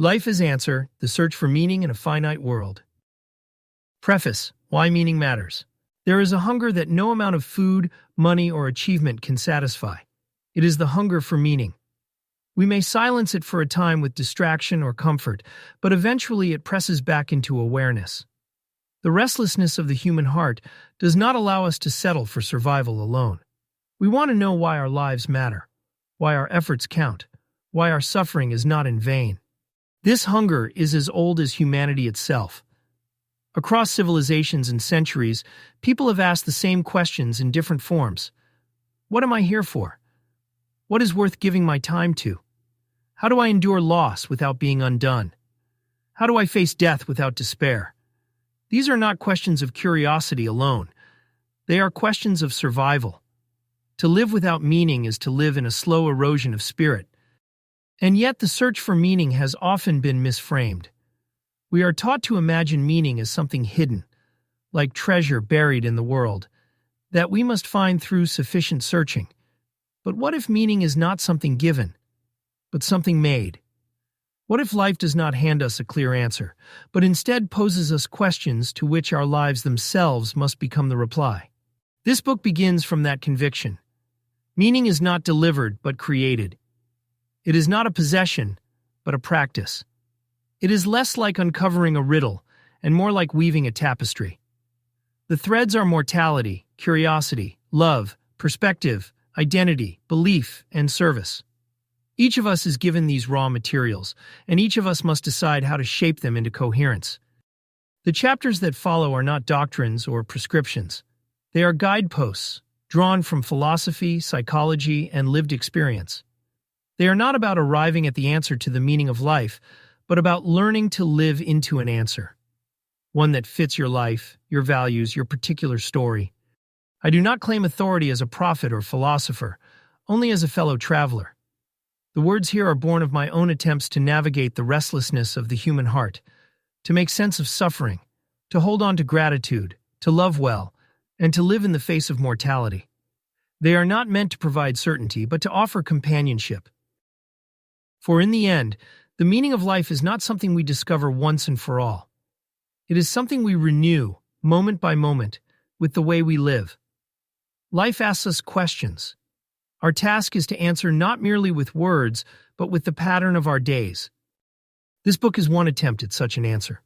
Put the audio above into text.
Life is Answer, The Search for Meaning in a Finite World. Preface, Why Meaning Matters. There is a hunger that no amount of food, money, or achievement can satisfy. It is the hunger for meaning. We may silence it for a time with distraction or comfort, but eventually it presses back into awareness. The restlessness of the human heart does not allow us to settle for survival alone. We want to know why our lives matter, why our efforts count, why our suffering is not in vain. This hunger is as old as humanity itself. Across civilizations and centuries, people have asked the same questions in different forms. What am I here for? What is worth giving my time to? How do I endure loss without being undone? How do I face death without despair? These are not questions of curiosity alone. They are questions of survival. To live without meaning is to live in a slow erosion of spirit. And yet the search for meaning has often been misframed. We are taught to imagine meaning as something hidden, like treasure buried in the world, that we must find through sufficient searching. But what if meaning is not something given, but something made? What if life does not hand us a clear answer, but instead poses us questions to which our lives themselves must become the reply? This book begins from that conviction. Meaning is not delivered, but created. It is not a possession, but a practice. It is less like uncovering a riddle and more like weaving a tapestry. The threads are mortality, curiosity, love, perspective, identity, belief, and service. Each of us is given these raw materials, and each of us must decide how to shape them into coherence. The chapters that follow are not doctrines or prescriptions. They are guideposts, drawn from philosophy, psychology, and lived experience. They are not about arriving at the answer to the meaning of life, but about learning to live into an answer. One that fits your life, your values, your particular story. I do not claim authority as a prophet or philosopher, only as a fellow traveler. The words here are born of my own attempts to navigate the restlessness of the human heart, to make sense of suffering, to hold on to gratitude, to love well, and to live in the face of mortality. They are not meant to provide certainty, but to offer companionship. For in the end, the meaning of life is not something we discover once and for all. It is something we renew, moment by moment, with the way we live. Life asks us questions. Our task is to answer not merely with words, but with the pattern of our days. This book is one attempt at such an answer.